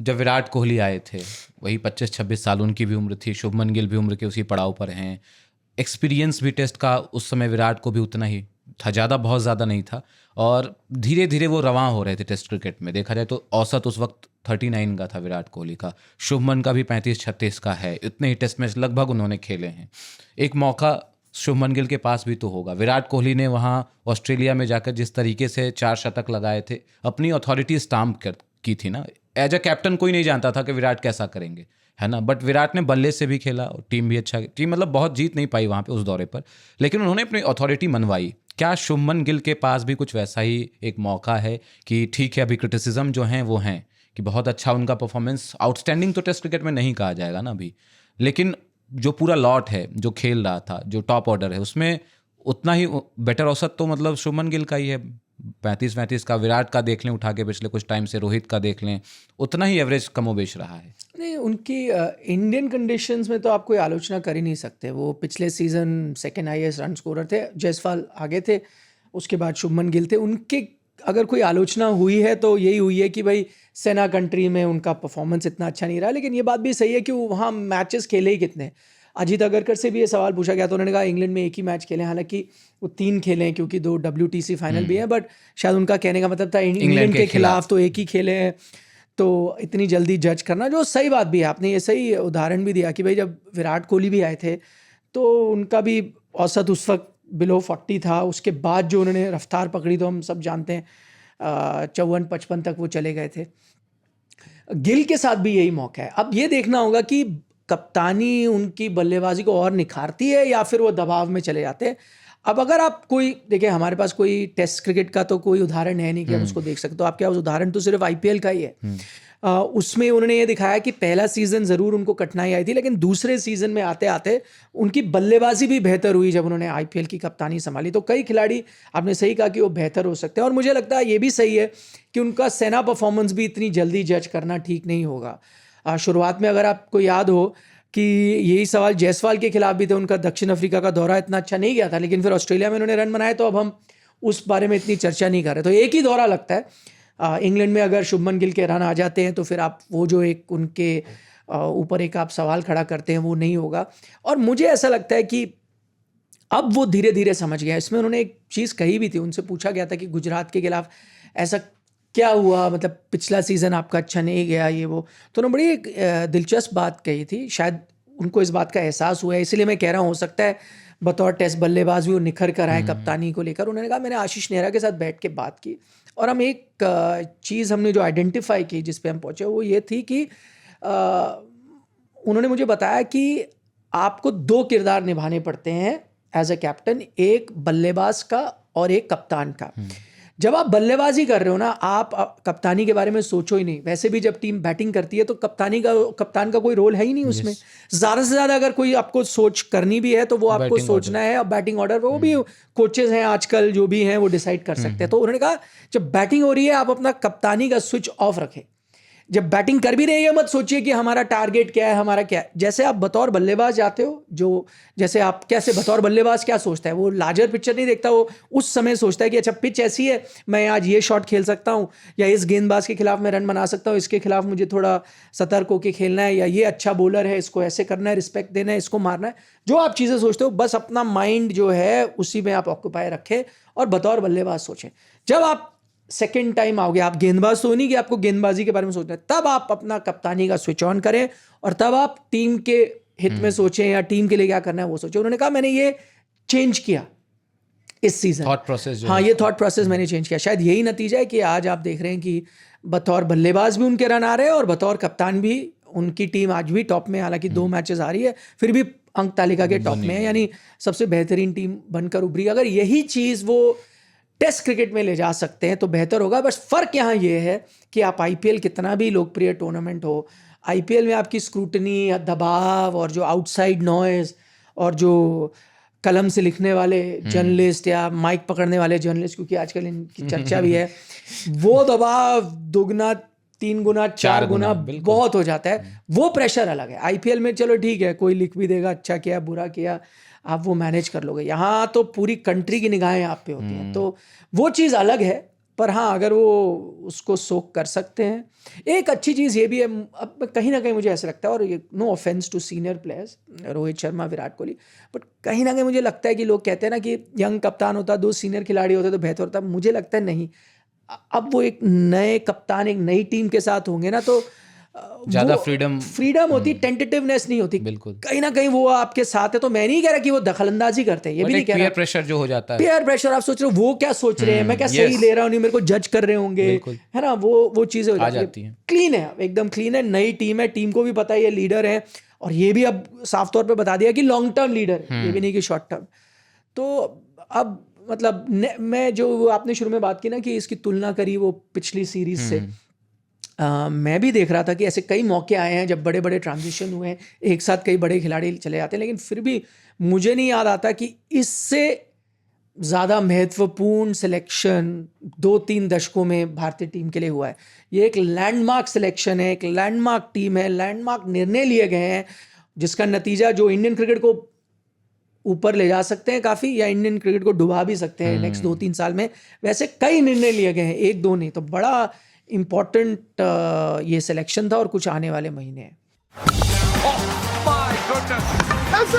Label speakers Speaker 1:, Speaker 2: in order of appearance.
Speaker 1: जब विराट कोहली आए थे वही 25-26 साल उनकी भी उम्र थी, शुभमन गिल भी उम्र के उसी पड़ाव पर हैं, एक्सपीरियंस भी टेस्ट का उस समय विराट को भी उतना ही था, ज़्यादा बहुत ज़्यादा नहीं था, और धीरे धीरे वो रवां हो रहे थे टेस्ट क्रिकेट में। देखा जाए तो औसत उस वक्त 39 का था विराट कोहली का, शुभमन का भी 35-36 का है, इतने ही टेस्ट मैच लगभग उन्होंने खेले हैं। एक मौका शुभमन गिल के पास भी तो होगा। विराट कोहली ने वहाँ ऑस्ट्रेलिया में जाकर जिस तरीके से 4 शतक लगाए थे, अपनी अथॉरिटी स्टाम्प की थी ना, एज अ कैप्टन कोई नहीं जानता था कि विराट कैसा करेंगे, है ना, बट विराट ने बल्ले से भी खेला और टीम भी अच्छा, टीम मतलब बहुत जीत नहीं पाई वहाँ पे उस दौरे पर, लेकिन उन्होंने अपनी अथॉरिटी मनवाई। क्या शुभमन गिल के पास भी कुछ वैसा ही एक मौका है कि ठीक है, अभी क्रिटिसिज्म जो हैं वो हैं कि बहुत अच्छा उनका परफॉर्मेंस, आउटस्टैंडिंग तो टेस्ट क्रिकेट में नहीं कहा जाएगा ना अभी, लेकिन जो पूरा लॉट है जो खेल रहा था, जो टॉप ऑर्डर है, उसमें उतना ही बेटर औसत तो मतलब शुभमन गिल का ही है, 35-35 का। विराट का देख लें उठा के पिछले कुछ टाइम से, रोहित का देख लें, उतना ही एवरेज कमोबेश रहा है।
Speaker 2: नहीं, उनकी इंडियन कंडीशंस में तो आप कोई आलोचना कर ही नहीं सकते। वो पिछले season second highest run scorer थे, जायसवाल आगे थे, उसके बाद शुभमन गिल थे। उनके अगर कोई आलोचना हुई है तो यही हुई है कि भाई सेना कंट्री में उनका परफॉर्मेंस इतना अच्छा नहीं रहा, लेकिन ये बात भी सही है कि वो वहाँ मैचेस खेले ही कितने। अजीत अगरकर से भी ये सवाल पूछा गया तो उन्होंने कहा इंग्लैंड में एक ही मैच खेले, हालांकि वो 3 खेले हैं क्योंकि 2 WTC फाइनल भी है, बट शायद उनका कहने का मतलब था इंग्लैंड के खिलाफ तो एक ही खेले हैं, तो इतनी जल्दी जज करना, जो सही बात भी है। आपने ये सही उदाहरण भी दिया कि भाई जब विराट कोहली भी आए थे तो उनका भी औसत उस वक्त बिलो 40 था, उसके बाद जो उन्होंने रफ्तार पकड़ी तो हम सब जानते हैं 54-55 तक वो चले गए थे। गिल के साथ भी यही मौका है। अब ये देखना होगा कि कप्तानी उनकी बल्लेबाजी को और निखारती है या फिर वो दबाव में चले जाते हैं। अब अगर आप कोई देखिए, हमारे पास कोई टेस्ट क्रिकेट का तो कोई उदाहरण है नहीं कि हम उसको देख सकते, तो आपके पास उदाहरण तो सिर्फ IPL का ही है। उसमें उन्होंने ये दिखाया कि पहला सीज़न ज़रूर उनको कठिनाई आई थी, लेकिन दूसरे सीज़न में आते आते उनकी बल्लेबाजी भी बेहतर हुई जब उन्होंने IPL की कप्तानी संभाली। तो कई खिलाड़ी, आपने सही कहा कि वो बेहतर हो सकते हैं, और मुझे लगता है ये भी सही है कि उनका सेना परफॉर्मेंस भी इतनी जल्दी जज करना ठीक नहीं होगा। शुरुआत में अगर आपको याद हो कि यही सवाल जायसवाल के खिलाफ भी थे, उनका दक्षिण अफ्रीका का दौरा इतना अच्छा नहीं गया था, लेकिन फिर ऑस्ट्रेलिया में उन्होंने रन बनाए, तो अब हम उस बारे में इतनी चर्चा नहीं कर रहे। तो एक ही दौरा लगता है। इंग्लैंड में अगर शुभमन गिल के रन आ जाते हैं तो फिर आप वो जो एक उनके ऊपर एक आप सवाल खड़ा करते हैं वो नहीं होगा। और मुझे ऐसा लगता है कि अब वो धीरे धीरे समझ गया। इसमें उन्होंने एक चीज़ कही भी थी, उनसे पूछा गया था कि गुजरात के खिलाफ ऐसा क्या हुआ, मतलब पिछला सीज़न आपका अच्छा नहीं गया ये वो, तो उन्होंने बड़ी एक दिलचस्प बात कही थी। शायद उनको इस बात का एहसास हुआ है, इसलिए मैं कह रहा हूँ हो सकता है बतौर टेस्ट बल्लेबाज भी वो निखर कर आए कप्तानी को लेकर। उन्होंने कहा मैंने आशीष नेहरा के साथ बैठ के बात की, और हम एक चीज़ हमने जो आइडेंटिफाई की जिस पे हम पहुँचे वो ये थी कि उन्होंने मुझे बताया कि आपको 2 किरदार निभाने पड़ते हैं एज अ कैप्टन, एक बल्लेबाज का और एक कप्तान का। जब आप बल्लेबाजी कर रहे हो ना, आप कप्तानी के बारे में सोचो ही नहीं। वैसे भी जब टीम बैटिंग करती है तो कप्तान का कोई रोल है ही नहीं उसमें। ज़्यादा से ज़्यादा अगर कोई आपको सोच करनी भी है तो वो आपको सोचना है, और बैटिंग ऑर्डर वो भी कोचेज हैं आजकल जो भी हैं वो डिसाइड कर सकते हैं। तो उन्होंने कहा जब बैटिंग हो रही है आप अपना कप्तानी का स्विच ऑफ रखें। जब बैटिंग कर भी रही है मत सोचिए कि हमारा टारगेट क्या है, हमारा क्या है। जैसे आप बतौर बल्लेबाज जाते हो, जो जैसे आप कैसे बतौर बल्लेबाज क्या सोचता है, वो लार्जर पिक्चर नहीं देखता, वो उस समय सोचता है कि अच्छा पिच ऐसी है, मैं आज ये शॉट खेल सकता हूँ, या इस गेंदबाज के खिलाफ मैं रन बना सकता हूँ, इसके खिलाफ मुझे थोड़ा सतर्क होकर खेलना है, या ये अच्छा बॉलर है इसको ऐसे करना है, रिस्पेक्ट देना है, इसको मारना है। जो आप चीज़ें सोचते हो बस अपना माइंड जो है उसी में आप ऑक्यूपाई रखें और बतौर बल्लेबाज सोचें। जब आप सेकेंड टाइम आओगे, आप गेंदबाज तो नहीं कि आपको गेंदबाजी के बारे में सोचना है, तब आप अपना कप्तानी का स्विच ऑन करें और तब आप टीम के हित में सोचें या टीम के लिए क्या करना है वो सोचें। उन्होंने कहा मैंने ये चेंज किया इस सीजन,
Speaker 1: थॉट प्रोसेस।
Speaker 2: हाँ, ये थॉट प्रोसेस मैंने चेंज किया। शायद यही नतीजा है कि आज आप देख रहे हैं कि बतौर बल्लेबाज भी उनके रन आ रहे हैं और बतौर कप्तान भी उनकी टीम आज भी टॉप में, हालांकि 2 मैचेस आ रही है फिर भी अंक तालिका के टॉप में है, यानी सबसे बेहतरीन टीम बनकर उभरी। अगर यही चीज़ वो टेस्ट क्रिकेट में ले जा सकते हैं तो बेहतर होगा। बस फ़र्क यहाँ ये है कि आप IPL कितना भी लोकप्रिय टूर्नामेंट हो, IPL में आपकी स्क्रूटनी या दबाव और जो आउटसाइड नॉइज़ और जो कलम से लिखने वाले जर्नलिस्ट या माइक पकड़ने वाले जर्नलिस्ट, क्योंकि आजकल इनकी चर्चा भी है, वो दबाव 2 गुना 3 गुना 4 गुना बहुत हो जाता है। वो प्रेशर अलग है। IPL में चलो ठीक है, कोई लिख भी देगा अच्छा किया बुरा किया, आप वो मैनेज कर लोगे। यहाँ तो पूरी कंट्री की निगाहें आप पे होती हैं, तो वो चीज़ अलग है। पर हाँ, अगर वो उसको सोक कर सकते हैं। एक अच्छी चीज़ ये भी है, अब कहीं ना कहीं मुझे ऐसा लगता है, और ये no offence to senior players Rohit Sharma, Virat Kohli, but कहीं ना कहीं मुझे लगता है कि लोग कहते हैं ना कि यंग कप्तान होता, 2 सीनियर खिलाड़ी होते तो बेहतर होता। मुझे लगता है नहीं, अब वो एक नए कप्तान एक नई टीम के साथ होंगे ना, तो
Speaker 1: ज़्यादा
Speaker 2: वो फ्रीडम होती, टेंटेटिवनेस नहीं होती।
Speaker 1: बिल्कुल।
Speaker 2: कहीं ना कहीं वो आपके साथ है, तो मैं नहीं कह रहा कि वो दखलंदाजी करते हैं, ये भी नहीं कह रहा।
Speaker 1: पीयर प्रेशर जो हो जाता है,
Speaker 2: पीयर प्रेशर, आप सोच रहे हो वो क्या सोच रहे हैं, मैं क्या सही ले रहा हूँ, नहीं मेरे को जज कर रहे होंगे, है ना, वो चीजें हो जाती है। क्लीन है, एकदम क्लीन है, नई टीम है, टीम को भी पता है ये लीडर है, और ये भी अब साफ तौर पे बता दिया कि लॉन्ग टर्म लीडर है, ये भी नहीं कि शॉर्ट टर्म। तो अब मतलब मैं जो आपने शुरू में बात की ना कि इसकी तुलना करी वो पिछली सीरीज से, मैं भी देख रहा था कि ऐसे कई मौके आए हैं जब बड़े बड़े ट्रांजिशन हुए हैं, एक साथ कई बड़े खिलाड़ी चले जाते हैं, लेकिन फिर भी मुझे नहीं याद आता कि इससे ज़्यादा महत्वपूर्ण सिलेक्शन 2-3 दशकों में भारतीय टीम के लिए हुआ है। ये एक लैंडमार्क सिलेक्शन है, एक लैंडमार्क टीम है, लैंडमार्क निर्णय लिए गए हैं, जिसका नतीजा जो इंडियन क्रिकेट को ऊपर ले जा सकते हैं काफ़ी, या इंडियन क्रिकेट को डुबा भी सकते हैं नेक्स्ट 2-3 साल में। वैसे कई निर्णय लिए गए हैं, 1-2 नहीं, तो बड़ा इम्पॉर्टेंट ये सिलेक्शन था, और कुछ आने वाले महीने हैं।
Speaker 3: Oh my goodness!